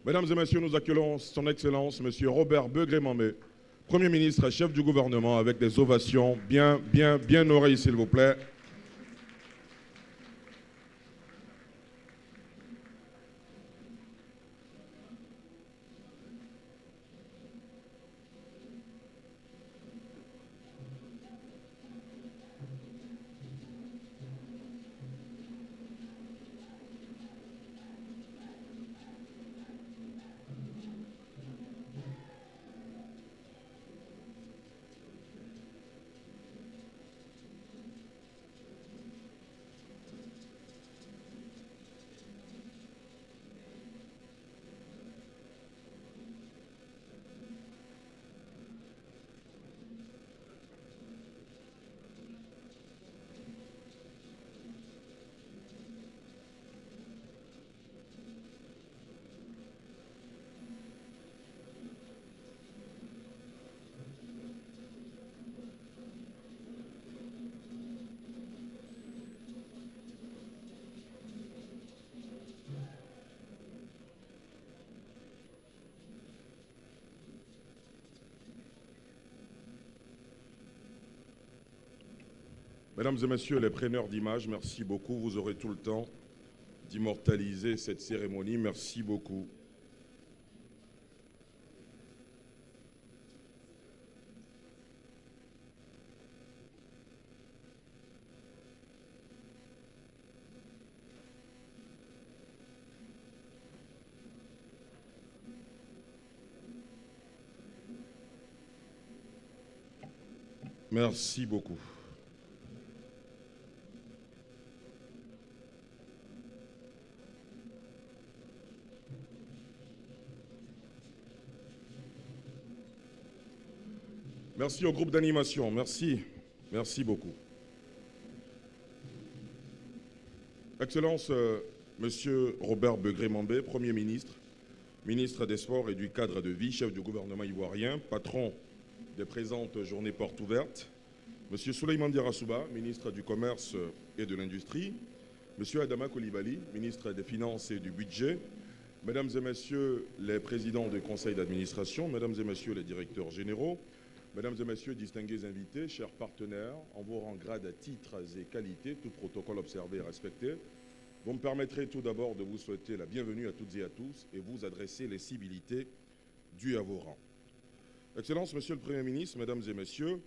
Mesdames et messieurs, nous accueillons son Excellence, M. Robert Begré-Mambé, Premier ministre et chef du gouvernement, avec des ovations bien oreilles, s'il vous plaît. Mesdames et messieurs les preneurs d'images, merci beaucoup. Vous aurez tout le temps d'immortaliser cette cérémonie. Merci beaucoup. Merci beaucoup. Merci au groupe d'animation. Merci. Merci beaucoup. Excellence, Monsieur Robert Begré-Mambé, Premier ministre, ministre des Sports et du Cadre de Vie, chef du gouvernement ivoirien, patron des présentes journées portes ouvertes, Monsieur Souleymane Diarra-Souba, ministre du Commerce et de l'Industrie, Monsieur Adama Coulibaly, ministre des Finances et du Budget, Mesdames et Messieurs les présidents des conseils d'administration, Mesdames et Messieurs les directeurs généraux, Mesdames et Messieurs, distingués invités, chers partenaires, en vos rangs, grades, titres et qualités, tout protocole observé et respecté, vous me permettrez tout d'abord de vous souhaiter la bienvenue à toutes et à tous et vous adresser les civilités dues à vos rangs. Excellence, Monsieur le Premier ministre, Mesdames et Messieurs,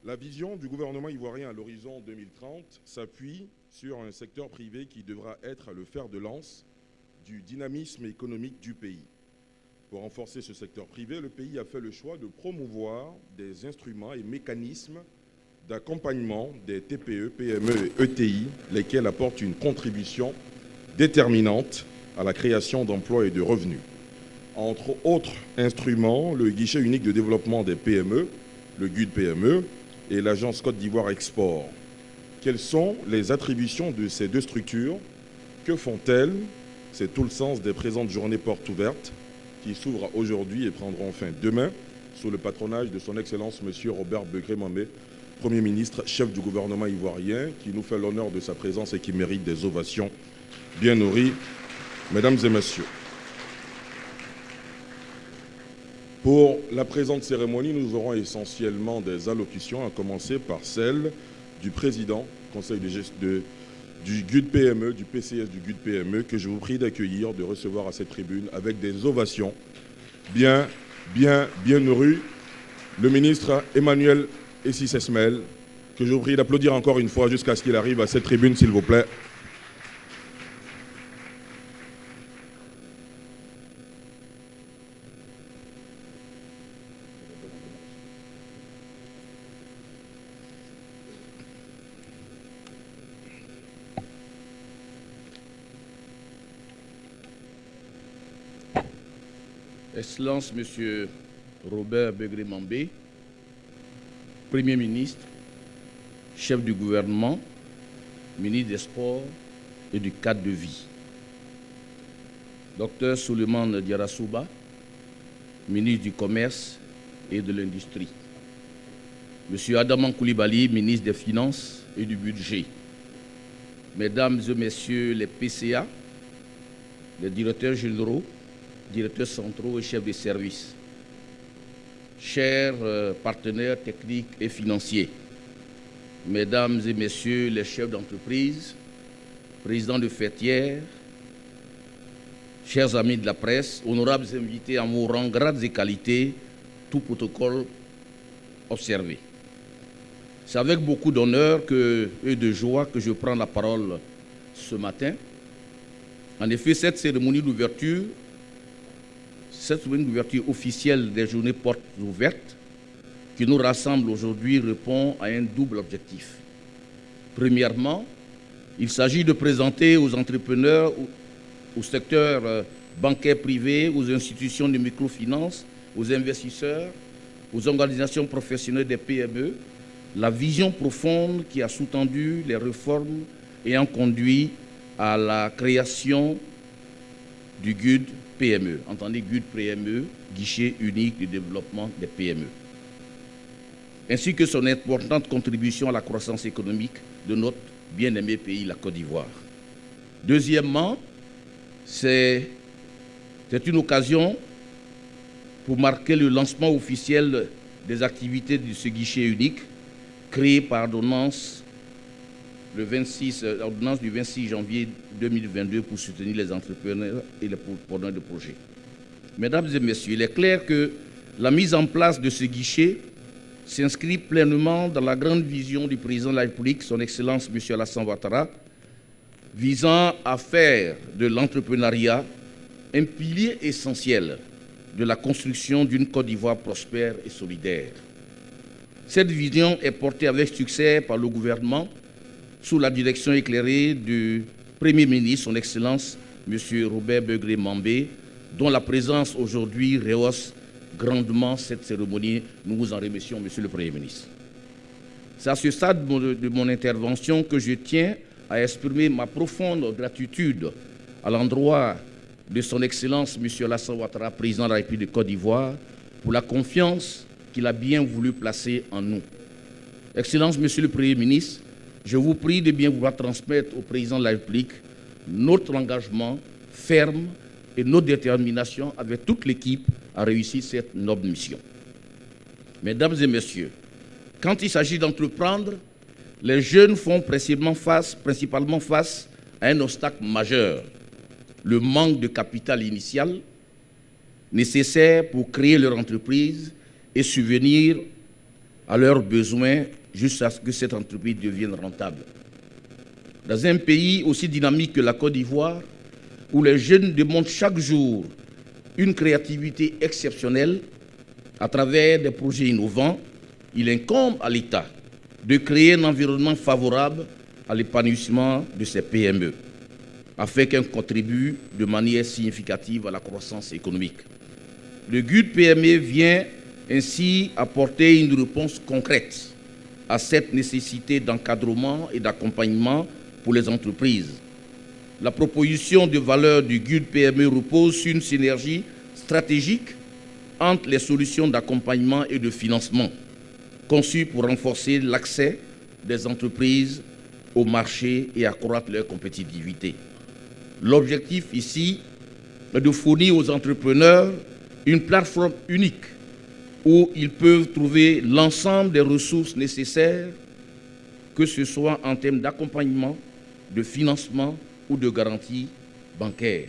la vision du gouvernement ivoirien à l'horizon 2030 s'appuie sur un secteur privé qui devra être le fer de lance du dynamisme économique du pays. Pour renforcer ce secteur privé, le pays a fait le choix de promouvoir des instruments et mécanismes d'accompagnement des TPE, PME et ETI, lesquels apportent une contribution déterminante à la création d'emplois et de revenus. Entre autres instruments, le guichet unique de développement des PME, le GUD-PME, et l'agence Côte d'Ivoire Export. Quelles sont les attributions de ces deux structures? Que font-elles? C'est tout le sens des présentes journées portes ouvertes qui s'ouvrent aujourd'hui et prendront fin demain sous le patronage de son Excellence M. Robert Begré-Mambé, Premier ministre, chef du gouvernement ivoirien, qui nous fait l'honneur de sa présence et qui mérite des ovations bien nourries. Mesdames et Messieurs, pour la présente cérémonie, nous aurons essentiellement des allocutions, à commencer par celle du président du conseil du GUD-PME, du PCS du GUD-PME, que je vous prie d'accueillir, de recevoir à cette tribune avec des ovations bien nourries. Le ministre Emmanuel Essis-Esmel, que je vous prie d'applaudir encore une fois jusqu'à ce qu'il arrive à cette tribune, s'il vous plaît. Excellence, Monsieur Robert Begré-Mambé, Premier ministre, chef du gouvernement, ministre des Sports et du Cadre de Vie. Docteur Souleymane Diarra-Souba, ministre du Commerce et de l'Industrie. Monsieur Adama Coulibaly, ministre des Finances et du Budget. Mesdames et Messieurs les PCA, les directeurs généraux, directeurs centraux et chefs de service, chers partenaires techniques et financiers, mesdames et messieurs les chefs d'entreprise, présidents de fêtières, chers amis de la presse, honorables invités en vos rangs, grades et qualités, tout protocole observé. C'est avec beaucoup d'honneur et de joie que je prends la parole ce matin. En effet, cette cérémonie d'ouverture officielle des journées portes ouvertes qui nous rassemble aujourd'hui répond à un double objectif. Premièrement, il s'agit de présenter aux entrepreneurs, au secteur bancaire privé, aux institutions de microfinance, aux investisseurs, aux organisations professionnelles des PME, la vision profonde qui a sous-tendu les réformes ayant conduit à la création du GUD PME. Entendez GUD PME, guichet unique du développement des PME. Ainsi que son importante contribution à la croissance économique de notre bien-aimé pays, la Côte d'Ivoire. Deuxièmement, c'est une occasion pour marquer le lancement officiel des activités de ce guichet unique créé par ordonnance du 26 janvier 2022 pour soutenir les entrepreneurs et les porteurs de projets. Mesdames et messieurs, il est clair que la mise en place de ce guichet s'inscrit pleinement dans la grande vision du président de la République, son Excellence M. Alassane Ouattara, visant à faire de l'entrepreneuriat un pilier essentiel de la construction d'une Côte d'Ivoire prospère et solidaire. Cette vision est portée avec succès par le gouvernement sous la direction éclairée du Premier ministre, son Excellence M. Robert Begré-Mambé, dont la présence aujourd'hui rehausse grandement cette cérémonie. Nous vous en remercions, Monsieur le Premier ministre. C'est à ce stade de mon intervention que je tiens à exprimer ma profonde gratitude à l'endroit de son Excellence M. Alassane Ouattara, président de la République de Côte d'Ivoire, pour la confiance qu'il a bien voulu placer en nous. Excellence, Monsieur le Premier ministre, je vous prie de bien vouloir transmettre au président de la République notre engagement ferme et notre détermination avec toute l'équipe à réussir cette noble mission. Mesdames et messieurs, quand il s'agit d'entreprendre, les jeunes font principalement face à un obstacle majeur, le manque de capital initial nécessaire pour créer leur entreprise et subvenir à leurs besoins jusqu'à ce que cette entreprise devienne rentable. Dans un pays aussi dynamique que la Côte d'Ivoire, où les jeunes démontrent chaque jour une créativité exceptionnelle à travers des projets innovants, il incombe à l'État de créer un environnement favorable à l'épanouissement de ces PME, afin qu'elles contribuent de manière significative à la croissance économique. Le GUD PME vient ainsi apporter une réponse concrète à cette nécessité d'encadrement et d'accompagnement pour les entreprises. La proposition de valeur du GUD PME repose sur une synergie stratégique entre les solutions d'accompagnement et de financement, conçues pour renforcer l'accès des entreprises au marché et accroître leur compétitivité. L'objectif ici est de fournir aux entrepreneurs une plateforme unique où ils peuvent trouver l'ensemble des ressources nécessaires, que ce soit en termes d'accompagnement, de financement ou de garantie bancaire.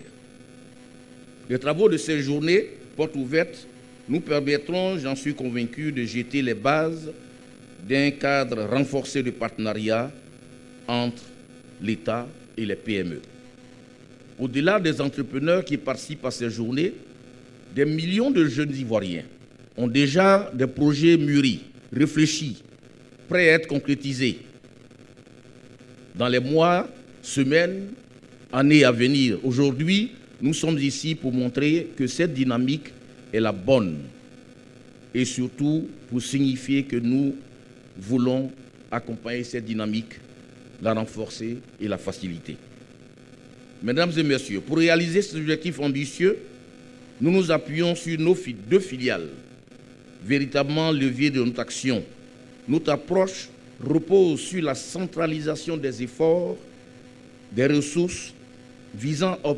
Les travaux de ces journées portes ouvertes nous permettront, j'en suis convaincu, de jeter les bases d'un cadre renforcé de partenariat entre l'État et les PME. Au-delà des entrepreneurs qui participent à ces journées, des millions de jeunes Ivoiriens ont déjà des projets mûris, réfléchis, prêts à être concrétisés. Dans les mois, semaines, années à venir, aujourd'hui, nous sommes ici pour montrer que cette dynamique est la bonne et surtout pour signifier que nous voulons accompagner cette dynamique, la renforcer et la faciliter. Mesdames et messieurs, pour réaliser cet objectif ambitieux, nous nous appuyons sur nos deux filiales, véritablement levier de notre action. Notre approche repose sur la centralisation des efforts, des ressources visant à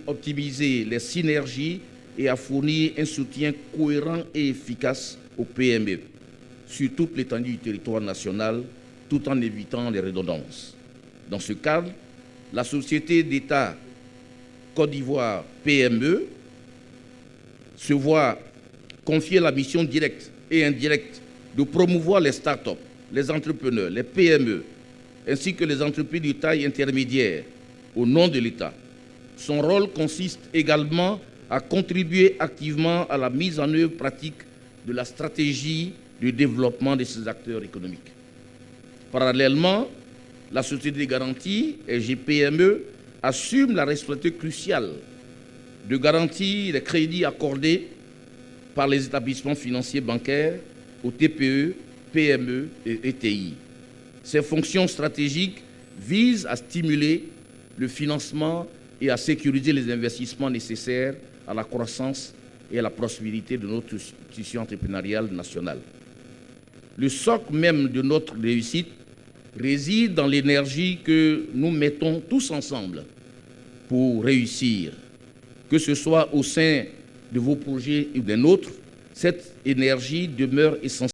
optimiser les synergies et à fournir un soutien cohérent et efficace aux PME sur toute l'étendue du territoire national, tout en évitant les redondances. Dans ce cadre, la société d'État Côte d'Ivoire PME se voit confier la mission directe et indirecte de promouvoir les start-up, les entrepreneurs, les PME, ainsi que les entreprises de taille intermédiaire au nom de l'État. Son rôle consiste également à contribuer activement à la mise en œuvre pratique de la stratégie de développement de ces acteurs économiques. Parallèlement, la Société de garantie, SGPME, assume la responsabilité cruciale de garantir les crédits accordés par les établissements financiers bancaires aux TPE, PME et ETI. Ces fonctions stratégiques visent à stimuler le financement et à sécuriser les investissements nécessaires à la croissance et à la prospérité de notre tissu entrepreneurial national. Le socle même de notre réussite réside dans l'énergie que nous mettons tous ensemble pour réussir. Que ce soit au sein de vos projets ou des nôtres, cette énergie demeure essentielle